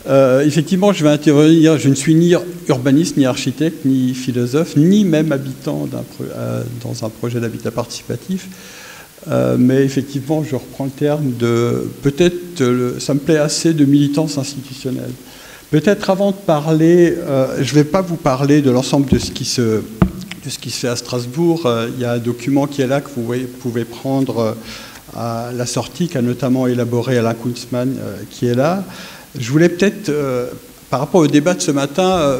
Effectivement, je vais intervenir. Je ne suis ni urbaniste, ni architecte, ni philosophe, ni même habitant dans un projet d'habitat participatif. Mais effectivement, je reprends le terme de... Peut-être, ça me plaît assez, de militance institutionnelle. Peut-être avant de parler, je ne vais pas vous parler de l'ensemble de ce qui se fait à Strasbourg. Il y a un document qui est là que vous pouvez prendre à la sortie, qu'a notamment élaboré Alain Kunzmann, qui est là. Je voulais peut-être, par rapport au débat de ce matin,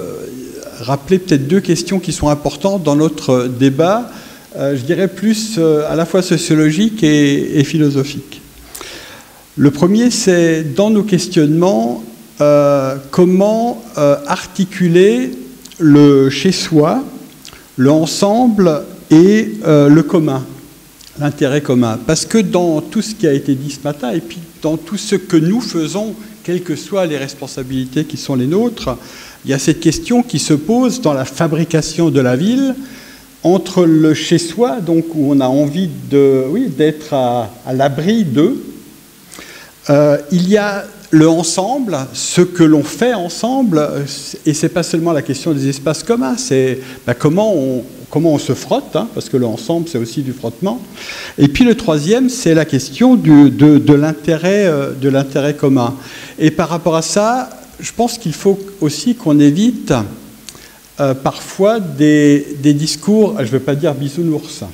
rappeler peut-être deux questions qui sont importantes dans notre débat, je dirais plus à la fois sociologique et philosophique. Le premier, c'est dans nos questionnements, comment articuler le chez-soi, le ensemble et le commun, l'intérêt commun. Parce que dans tout ce qui a été dit ce matin, et puis dans tout ce que nous faisons, quelles que soient les responsabilités qui sont les nôtres, il y a cette question qui se pose dans la fabrication de la ville, entre le chez-soi, donc où on a envie d'être à l'abri d'eux. Il y a le ensemble, ce que l'on fait ensemble, et c'est pas seulement la question des espaces communs, c'est comment on se frotte, hein, parce que l'ensemble c'est aussi du frottement. Et puis le troisième, c'est la question de l'intérêt commun. Et par rapport à ça, je pense qu'il faut aussi qu'on évite parfois des discours, je ne veux pas dire bisounours,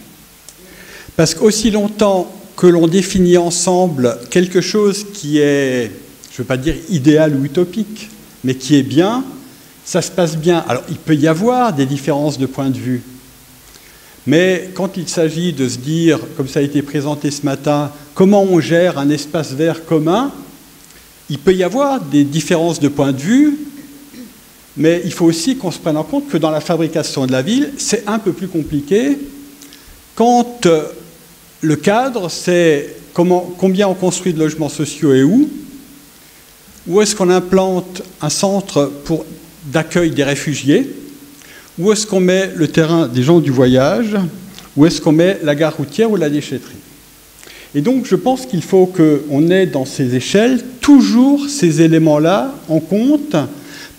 parce qu'aussi longtemps que l'on définit ensemble quelque chose qui est, je ne veux pas dire idéal ou utopique, mais qui est bien, ça se passe bien. Alors il peut y avoir des différences de point de vue, mais quand il s'agit de se dire, comme ça a été présenté ce matin, comment on gère un espace vert commun, il peut y avoir des différences de point de vue, mais il faut aussi qu'on se prenne en compte que dans la fabrication de la ville, c'est un peu plus compliqué. Quand le cadre, c'est combien on construit de logements sociaux et où est-ce qu'on implante un centre d'accueil des réfugiés, où est-ce qu'on met le terrain des gens du voyage, où est-ce qu'on met la gare routière ou la déchetterie. Et donc je pense qu'il faut qu'on ait dans ces échelles toujours ces éléments-là en compte,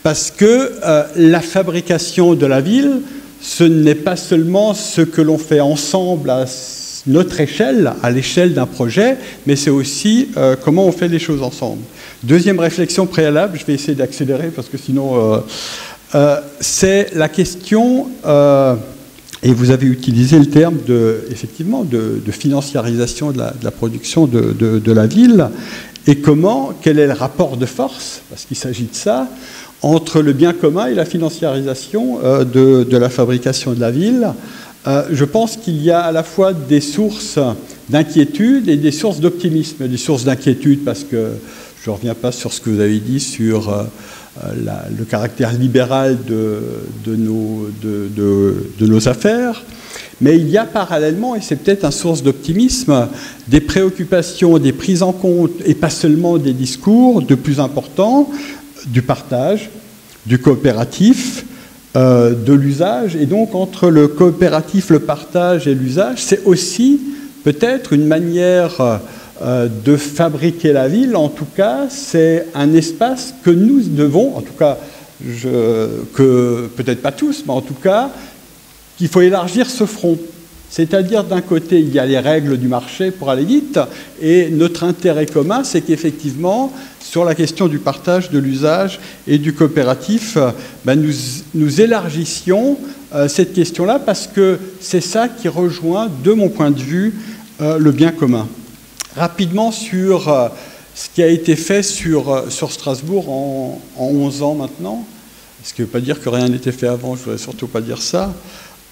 parce que la fabrication de la ville, ce n'est pas seulement ce que l'on fait ensemble à notre échelle, à l'échelle d'un projet, mais c'est aussi comment on fait les choses ensemble. Deuxième réflexion préalable, je vais essayer d'accélérer parce que sinon... c'est la question, et vous avez utilisé le terme effectivement de financiarisation de la production de la ville, et quel est le rapport de force, parce qu'il s'agit de ça, entre le bien commun et la financiarisation de la fabrication de la ville. Je pense qu'il y a à la fois des sources d'inquiétude et des sources d'optimisme. Des sources d'inquiétude parce que je ne reviens pas sur ce que vous avez dit sur le caractère libéral de nos affaires, mais il y a parallèlement, et c'est peut-être une source d'optimisme, des préoccupations, des prises en compte, et pas seulement des discours de plus importants, du partage, du coopératif, de l'usage. Et donc entre le coopératif, le partage et l'usage, c'est aussi peut-être une manière de fabriquer la ville. En tout cas, c'est un espace que nous devons, en tout cas, que peut-être pas tous, mais en tout cas, qu'il faut élargir ce front. C'est-à-dire, d'un côté, il y a les règles du marché pour aller vite, et notre intérêt commun, c'est qu'effectivement, sur la question du partage, de l'usage et du coopératif, nous élargissions cette question-là, parce que c'est ça qui rejoint, de mon point de vue, le bien commun. Rapidement sur ce qui a été fait sur Strasbourg en 11 ans maintenant, ce qui ne veut pas dire que rien n'était fait avant, je ne voudrais surtout pas dire ça.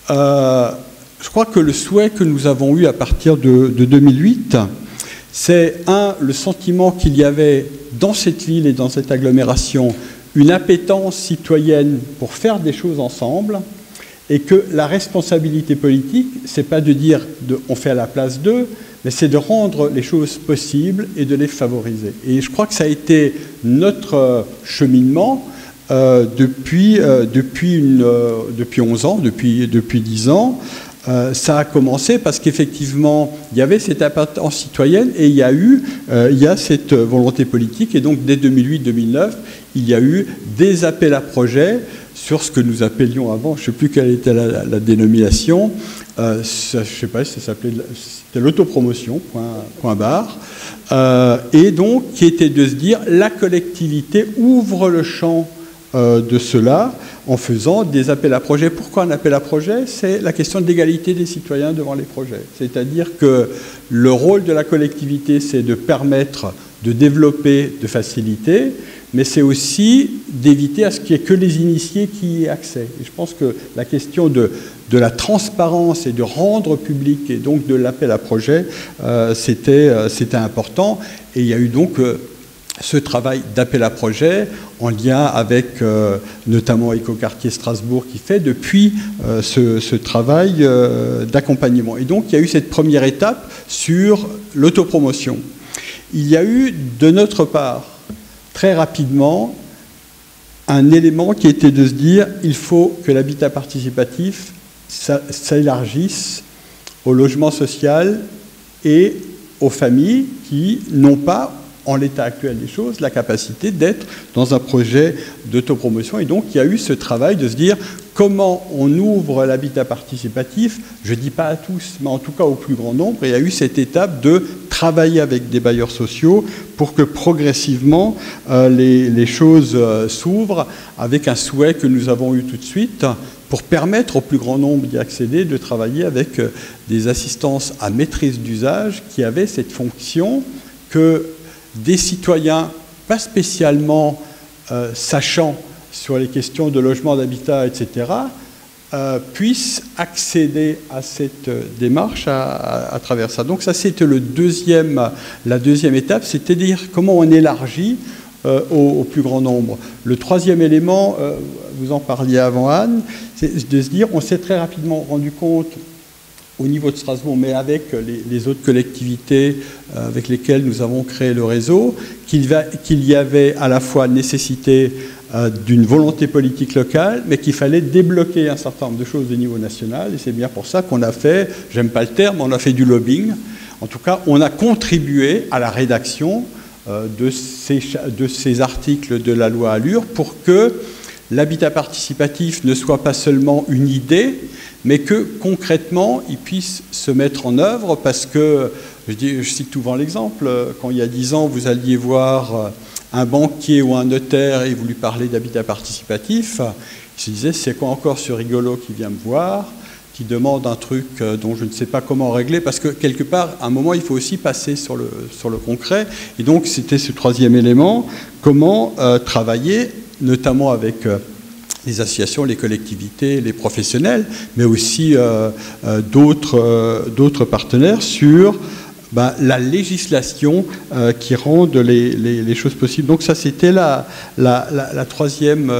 Je crois que le souhait que nous avons eu à partir de 2008, c'est le sentiment qu'il y avait dans cette ville et dans cette agglomération une appétence citoyenne pour faire des choses ensemble, et que la responsabilité politique, c'est pas de dire on fait à la place d'eux, mais c'est de rendre les choses possibles et de les favoriser. Et je crois que ça a été notre cheminement depuis 11 ans, depuis 10 ans, ça a commencé parce qu'effectivement, il y avait cette appétence citoyenne et il y a cette volonté politique. Et donc, dès 2008-2009, il y a eu des appels à projets sur ce que nous appelions avant, je ne sais plus quelle était la dénomination, je ne sais pas si ça s'appelait, c'était l'autopromotion, point barre, et donc qui était de se dire la collectivité ouvre le champ de cela en faisant des appels à projets. Pourquoi un appel à projet? C'est la question de l'égalité des citoyens devant les projets. C'est-à-dire que le rôle de la collectivité, c'est de permettre de développer, de faciliter, mais c'est aussi d'éviter à ce qu'il n'y ait que les initiés qui y aient accès. Et je pense que la question de la transparence et de rendre public, et donc de l'appel à projet, c'était important. Et il y a eu donc ce travail d'appel à projet en lien avec notamment Écoquartier Strasbourg qui fait depuis ce travail d'accompagnement. Et donc il y a eu cette première étape sur l'autopromotion. Il y a eu de notre part très rapidement un élément qui était de se dire il faut que l'habitat participatif s'élargisse au logement social et aux familles qui n'ont pas, en l'état actuel des choses, la capacité d'être dans un projet d'autopromotion. Et donc, il y a eu ce travail de se dire comment on ouvre l'habitat participatif, je ne dis pas à tous, mais en tout cas au plus grand nombre. Et il y a eu cette étape de travailler avec des bailleurs sociaux pour que progressivement les choses s'ouvrent, avec un souhait que nous avons eu tout de suite pour permettre au plus grand nombre d'y accéder, de travailler avec des assistances à maîtrise d'usage qui avaient cette fonction que des citoyens, pas spécialement sachant sur les questions de logement, d'habitat, etc., puissent accéder à cette démarche à travers ça. Donc ça, c'était la deuxième étape, c'est-à-dire comment on élargit au plus grand nombre. Le troisième élément, vous en parliez avant Anne, c'est de se dire, on s'est très rapidement rendu compte au niveau de Strasbourg, mais avec les autres collectivités avec lesquelles nous avons créé le réseau, qu'il y avait à la fois nécessité d'une volonté politique locale, mais qu'il fallait débloquer un certain nombre de choses au niveau national, et c'est bien pour ça qu'on a fait, j'aime pas le terme, on a fait du lobbying. En tout cas, on a contribué à la rédaction de ces articles de la loi ALUR pour que l'habitat participatif ne soit pas seulement une idée, mais que concrètement, il puisse se mettre en œuvre, parce que, je cite souvent l'exemple, quand il y a 10 ans, vous alliez voir un banquier ou un notaire et vous lui parlez d'habitat participatif, il se disait, c'est quoi encore ce rigolo qui vient me voir, qui demande un truc dont je ne sais pas comment régler, parce que quelque part, à un moment, il faut aussi passer sur le concret. Et donc, c'était ce troisième élément, comment travailler, notamment avec les associations, les collectivités, les professionnels, mais aussi d'autres partenaires sur la législation qui rende les choses possibles. Donc ça, c'était la troisième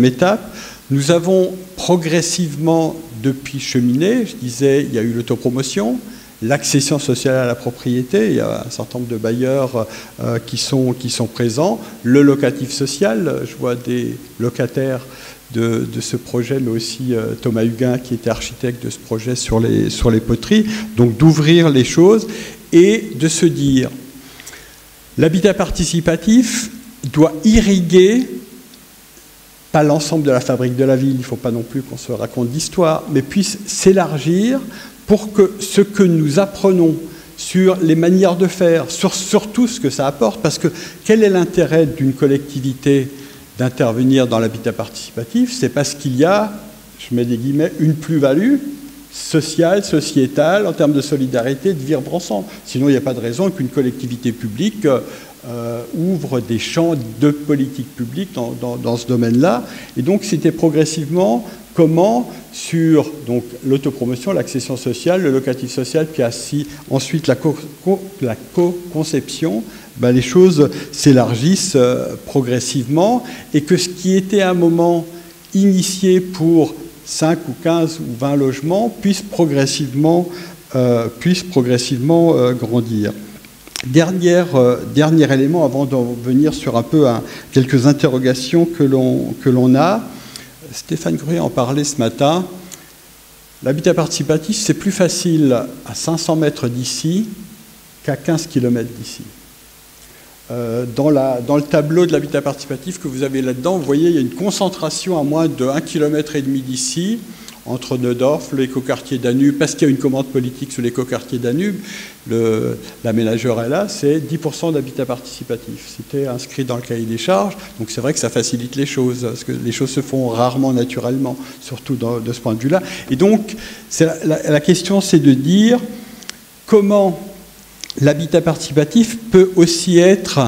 étape. Nous avons progressivement, depuis cheminé, je disais, il y a eu l'autopromotion, l'accession sociale à la propriété, il y a un certain nombre de bailleurs qui sont présents, le locatif social, je vois des locataires de ce projet, mais aussi Thomas Huguin qui était architecte de ce projet sur les poteries, donc d'ouvrir les choses et de se dire l'habitat participatif doit irriguer pas l'ensemble de la fabrique de la ville, il ne faut pas non plus qu'on se raconte d'histoire, mais puisse s'élargir pour que ce que nous apprenons sur les manières de faire, sur tout ce que ça apporte, parce que quel est l'intérêt d'une collectivité d'intervenir dans l'habitat participatif? C'est parce qu'il y a, je mets des guillemets, une plus-value sociale, sociétale, en termes de solidarité, de vivre ensemble. Sinon, il n'y a pas de raison qu'une collectivité publique ouvre des champs de politique publique dans ce domaine-là. Et donc, c'était progressivement comment, sur l'autopromotion, l'accession sociale, le locatif social, puis ensuite la co-conception, les choses s'élargissent progressivement, et que ce qui était à un moment initié pour 5 ou 15 ou 20 logements puisse progressivement grandir. Dernier élément avant d'en venir sur un peu quelques interrogations que l'on a. Stéphane Gruet en parlait ce matin. L'habitat participatif, c'est plus facile à 500 mètres d'ici qu'à 15 km d'ici. Dans le tableau de l'habitat participatif que vous avez là-dedans, vous voyez, il y a une concentration à moins de 1,5 km d'ici, entre Neudorf, l'écoquartier Danube, parce qu'il y a une commande politique sur l'écoquartier Danube, l'aménageur est là, c'est 10% d'habitat participatif. C'était inscrit dans le cahier des charges, donc c'est vrai que ça facilite les choses, parce que les choses se font rarement naturellement, surtout de ce point de vue-là. Et donc, la question, c'est de dire comment l'habitat participatif peut aussi être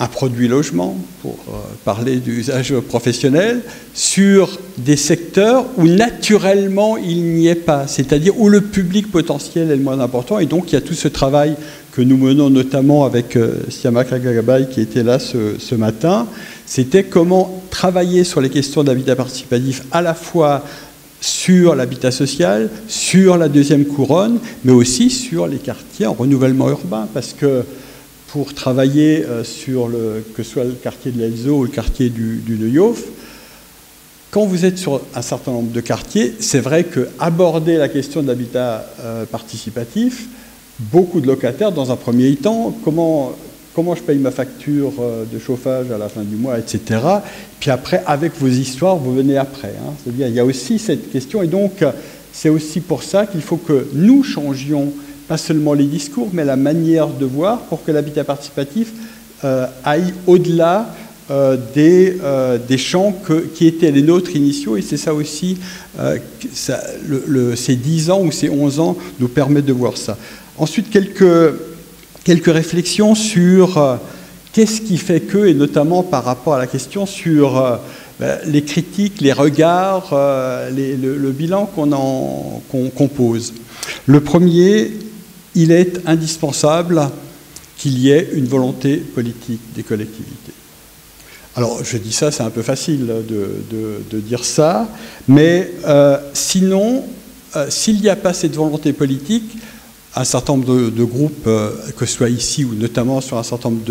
un produit logement, pour parler d'usage professionnel, sur des secteurs où naturellement il n'y est pas, c'est-à-dire où le public potentiel est le moins important. Et donc il y a tout ce travail que nous menons notamment avec Siamak Agagabay qui était là ce matin, c'était comment travailler sur les questions d'habitat participatif à la fois sur l'habitat social, sur la deuxième couronne, mais aussi sur les quartiers en renouvellement urbain, parce que pour travailler sur que ce soit le quartier de l'Elzo ou le quartier du Neuhof, quand vous êtes sur un certain nombre de quartiers, c'est vrai qu'aborder la question de l'habitat participatif, beaucoup de locataires, dans un premier temps, comment je paye ma facture de chauffage à la fin du mois, etc. Puis après, avec vos histoires, vous venez après. Hein. C'est-à-dire, il y a aussi cette question, et donc c'est aussi pour ça qu'il faut que nous changions pas seulement les discours, mais la manière de voir pour que l'habitat participatif aille au-delà des champs qui étaient les nôtres initiaux. Et c'est ça aussi, ces 10 ans ou ces 11 ans nous permettent de voir ça. Ensuite, quelques réflexions sur qu'est-ce qui fait que, et notamment par rapport à la question sur les critiques, les regards, le bilan qu'on pose. Le premier, il est indispensable qu'il y ait une volonté politique des collectivités. Alors, je dis ça, c'est un peu facile de dire ça, mais sinon, s'il n'y a pas cette volonté politique, un certain nombre de groupes, que ce soit ici ou notamment sur un certain nombre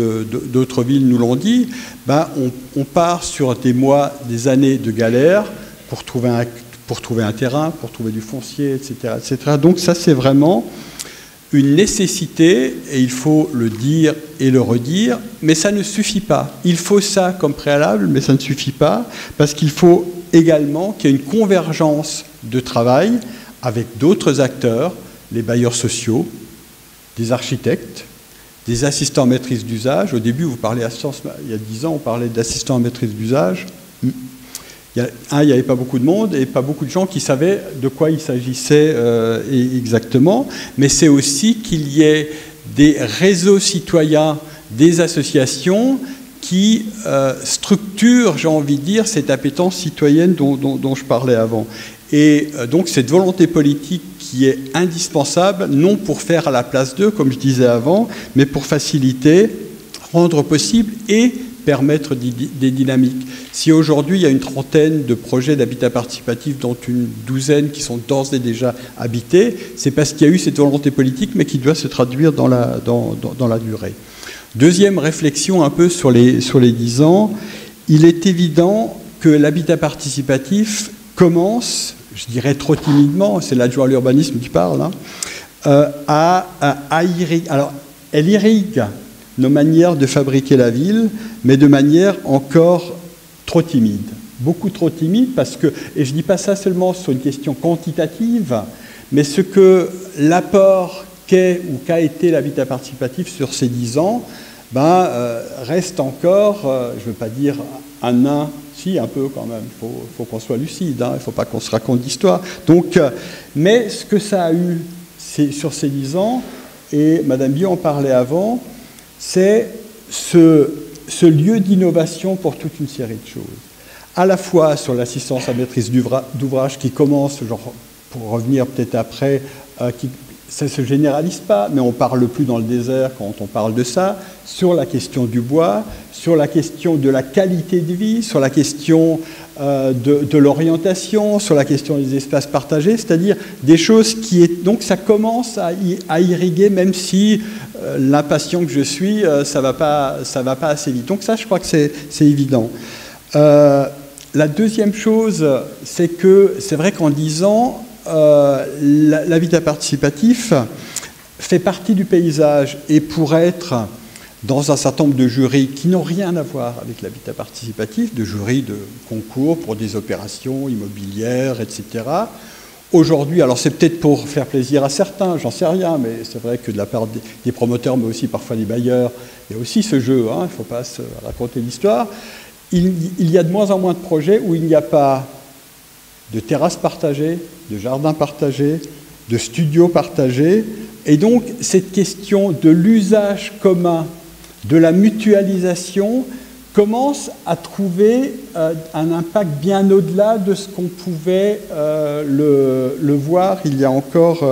d'autres villes, nous l'ont dit, ben, on part sur des mois, des années de galère pour trouver un terrain, pour trouver du foncier, etc. etc. Donc ça, c'est vraiment une nécessité, et il faut le dire et le redire, mais ça ne suffit pas. Il faut ça comme préalable, mais ça ne suffit pas, parce qu'il faut également qu'il y ait une convergence de travail avec d'autres acteurs, les bailleurs sociaux, des architectes, des assistants en maîtrise d'usage. Au début, vous parlez assistance, il y a 10 ans, on parlait d'assistants en maîtrise d'usage. Il n'y avait pas beaucoup de monde et pas beaucoup de gens qui savaient de quoi il s'agissait exactement, mais c'est aussi qu'il y ait des réseaux citoyens, des associations qui structurent, j'ai envie de dire, cette appétence citoyenne dont je parlais avant. Et donc cette volonté politique qui est indispensable, non pour faire à la place d'eux, comme je disais avant, mais pour faciliter, rendre possible et permettre des dynamiques. Si aujourd'hui il y a une trentaine de projets d'habitat participatif, dont une douzaine qui sont d'ores et déjà habités, c'est parce qu'il y a eu cette volonté politique, mais qui doit se traduire dans la durée. Deuxième réflexion un peu sur les 10 ans, il est évident que l'habitat participatif commence, je dirais trop timidement, c'est l'adjoint à l'urbanisme qui parle, hein, à irriguer. Alors, elle irrigue nos manières de fabriquer la ville, mais de manière encore trop timide. Beaucoup trop timide parce que, et je ne dis pas ça seulement sur une question quantitative, mais ce que l'apport qu'est ou qu'a été l'habitat participatif sur ces 10 ans, reste encore, je ne veux pas dire un nain, si un peu quand même, il faut qu'on soit lucide, hein, il ne faut pas qu'on se raconte d'histoire. Donc, mais ce que ça a eu sur ces 10 ans, et Madame Biot en parlait avant, c'est ce lieu d'innovation pour toute une série de choses. À la fois sur l'assistance à maîtrise d'ouvrage qui commence, genre, pour revenir peut-être après, ça ne se généralise pas, mais on ne parle plus dans le désert quand on parle de ça, sur la question du bois, sur la question de la qualité de vie, sur la question de l'orientation, sur la question des espaces partagés, c'est-à-dire des choses qui... Donc ça commence à irriguer, même si l'impatient que je suis, ça va pas assez vite. Donc ça, je crois que c'est évident. La deuxième chose, c'est que c'est vrai qu'en 10 ans, l'habitat participatif fait partie du paysage et pour être dans un certain nombre de jurys qui n'ont rien à voir avec l'habitat participatif, de jurys de concours pour des opérations immobilières, etc. Aujourd'hui, alors c'est peut-être pour faire plaisir à certains, j'en sais rien, mais c'est vrai que de la part des promoteurs, mais aussi parfois des bailleurs, il y a aussi ce jeu, il ne faut pas se raconter l'histoire. Il y a de moins en moins de projets où il n'y a pas de terrasses partagées, de jardins partagés, de studios partagés. Et donc, cette question de l'usage commun, de la mutualisation, commence à trouver un impact bien au-delà de ce qu'on pouvait le voir il y a encore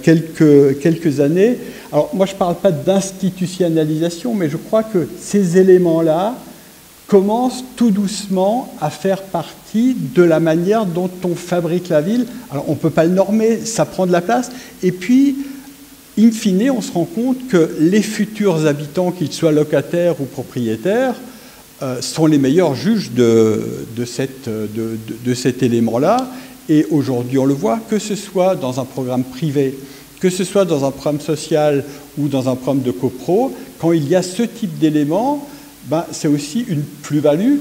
quelques années. Alors, moi, je ne parle pas d'institutionnalisation, mais je crois que ces éléments-là commence tout doucement à faire partie de la manière dont on fabrique la ville. Alors, on ne peut pas le normer, ça prend de la place. Et puis, in fine, on se rend compte que les futurs habitants, qu'ils soient locataires ou propriétaires, sont les meilleurs juges de cet élément-là. Et aujourd'hui, on le voit, que ce soit dans un programme privé, que ce soit dans un programme social ou dans un programme de copro, quand il y a ce type d'éléments, c'est aussi une plus-value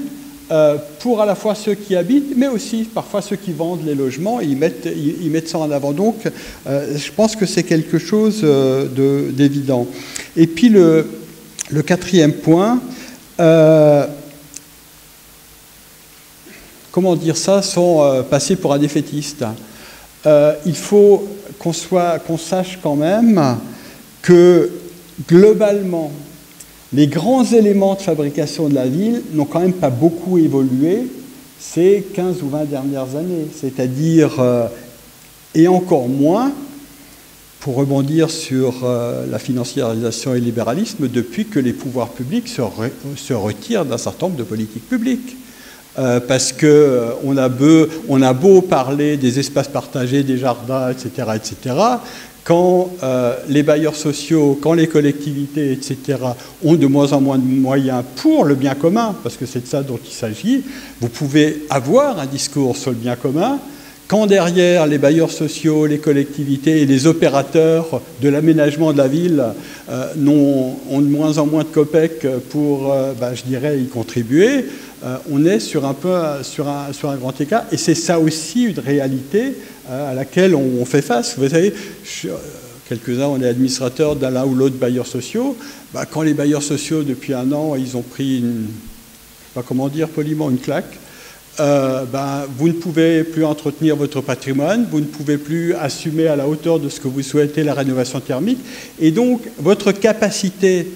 pour à la fois ceux qui habitent, mais aussi parfois ceux qui vendent les logements, et ils mettent ça en avant. Donc, je pense que c'est quelque chose d'évident. Et puis, le quatrième point, comment dire ça, sans passer pour un défaitiste. Il faut qu'on sache quand même que, globalement, les grands éléments de fabrication de la ville n'ont quand même pas beaucoup évolué ces 15 ou 20 dernières années. C'est-à-dire, et encore moins, pour rebondir sur la financiarisation et le libéralisme, depuis que les pouvoirs publics se retirent d'un certain nombre de politiques publiques. Parce qu'on a beau parler des espaces partagés, des jardins, etc., etc., quand les bailleurs sociaux, quand les collectivités, etc., ont de moins en moins de moyens pour le bien commun, parce que c'est de ça dont il s'agit, vous pouvez avoir un discours sur le bien commun, quand derrière les bailleurs sociaux, les collectivités et les opérateurs de l'aménagement de la ville ont de moins en moins de copec pour, je dirais, y contribuer, on est sur un grand écart. Et c'est ça aussi une réalité à laquelle on fait face. Vous savez, quelques-uns, on est administrateurs d'un l'un ou l'autre bailleurs sociaux. Quand les bailleurs sociaux, depuis un an, ils ont pris, je ne sais pas comment dire poliment, une claque, vous ne pouvez plus entretenir votre patrimoine, vous ne pouvez plus assumer à la hauteur de ce que vous souhaitez la rénovation thermique. Et donc, votre capacité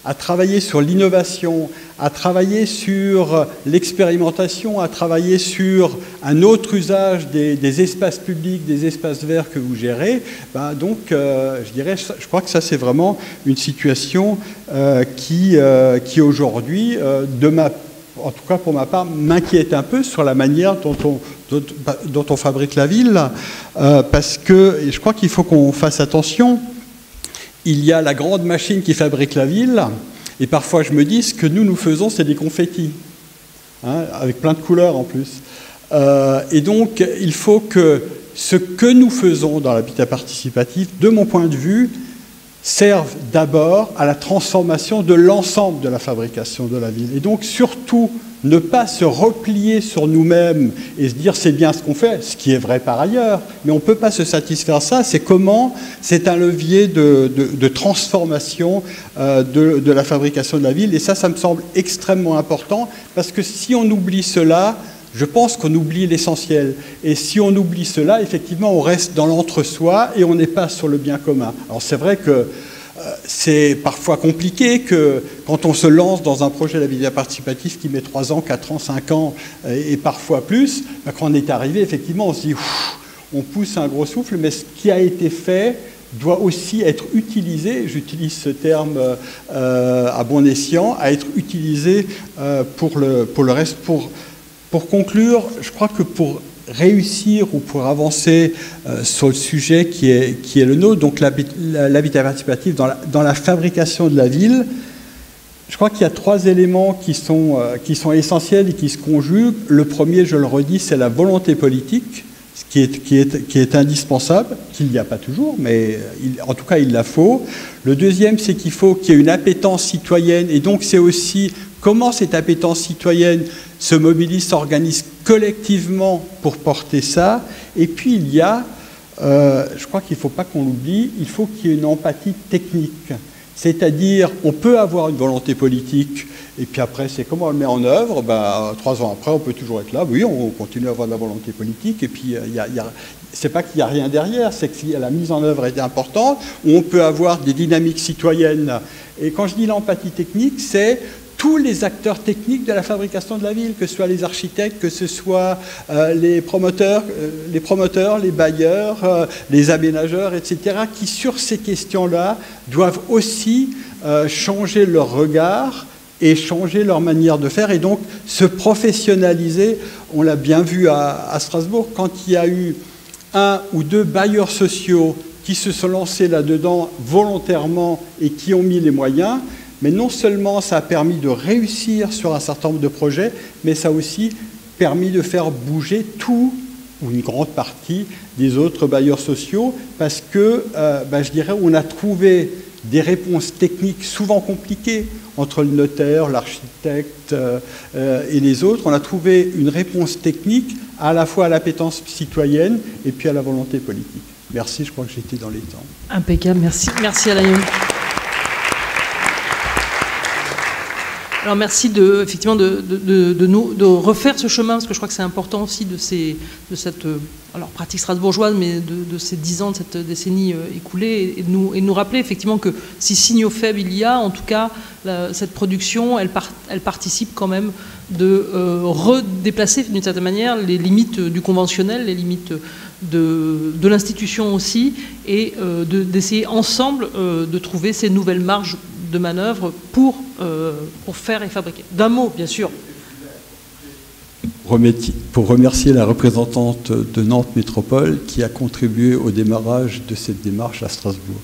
à travailler sur l'innovation, à travailler sur l'expérimentation, à travailler sur un autre usage des espaces publics, des espaces verts que vous gérez, je crois que ça c'est vraiment une situation qui aujourd'hui, en tout cas pour ma part, m'inquiète un peu sur la manière dont on fabrique la ville, parce que je crois qu'il faut qu'on fasse attention. Il y a la grande machine qui fabrique la ville, et parfois je me dis, ce que nous faisons, c'est des confettis, avec plein de couleurs en plus. Et donc, il faut que ce que nous faisons dans l'habitat participatif, de mon point de vue, serve d'abord à la transformation de l'ensemble de la fabrication de la ville. Et donc, surtout, ne pas se replier sur nous-mêmes et se dire c'est bien ce qu'on fait, ce qui est vrai par ailleurs, mais on ne peut pas se satisfaire de ça. C'est un levier de transformation de la fabrication de la ville. Et ça me semble extrêmement important, parce que si on oublie cela, je pense qu'on oublie l'essentiel. Et si on oublie cela, effectivement, on reste dans l'entre-soi et on n'est pas sur le bien commun. Alors c'est vrai que c'est parfois compliqué que quand on se lance dans un projet d'habitat participatif qui met 3 ans, 4 ans, 5 ans et parfois plus, quand on est arrivé, effectivement, on se dit on pousse un gros souffle, mais ce qui a été fait doit aussi être utilisé, j'utilise ce terme à bon escient, à être utilisé pour le reste. Pour conclure, je crois que pour réussir ou pour avancer sur le sujet qui est le nôtre, donc l'habitat participatif dans la fabrication de la ville, je crois qu'il y a 3 éléments qui sont essentiels et qui se conjuguent. Le premier, je le redis, c'est la volonté politique. qui est indispensable, qu'il n'y a pas toujours, mais en tout cas il la faut. Le deuxième, c'est qu'il faut qu'il y ait une appétence citoyenne, et donc c'est aussi comment cette appétence citoyenne se mobilise, s'organise collectivement pour porter ça. Et puis il y a, je crois qu'il ne faut pas qu'on l'oublie, il faut qu'il y ait une empathie technique. C'est-à-dire, on peut avoir une volonté politique, et puis après, c'est comment on le met en œuvre. 3 ans après, on peut toujours être là. Oui, on continue à avoir de la volonté politique, et puis c'est pas qu'il n'y a rien derrière, c'est que la mise en œuvre est importante, où on peut avoir des dynamiques citoyennes. Et quand je dis l'empathie technique, c'est tous les acteurs techniques de la fabrication de la ville, que ce soit les architectes, que ce soit les promoteurs, les bailleurs, les aménageurs, etc., qui sur ces questions-là doivent aussi changer leur regard et changer leur manière de faire, et donc se professionnaliser. On l'a bien vu à Strasbourg, quand il y a eu 1 ou 2 bailleurs sociaux qui se sont lancés là-dedans volontairement et qui ont mis les moyens. Mais non seulement ça a permis de réussir sur un certain nombre de projets, mais ça a aussi permis de faire bouger tout ou une grande partie des autres bailleurs sociaux, parce que, je dirais, on a trouvé des réponses techniques souvent compliquées entre le notaire, l'architecte et les autres. On a trouvé une réponse technique à la fois à l'appétence citoyenne et puis à la volonté politique. Merci, je crois que j'étais dans les temps. Impeccable, merci. Merci Alain Young. Alors merci effectivement de refaire ce chemin, parce que je crois que c'est important aussi de cette pratique strasbourgeoise, mais de ces 10 ans, de cette décennie écoulée, et de nous rappeler effectivement que si signaux faibles il y a, en tout cas, cette production, elle participe quand même de redéplacer d'une certaine manière les limites du conventionnel, les limites de l'institution aussi, et d'essayer ensemble de trouver ces nouvelles marges de manœuvre pour faire et fabriquer. D'un mot, bien sûr. Pour remercier la représentante de Nantes Métropole qui a contribué au démarrage de cette démarche à Strasbourg.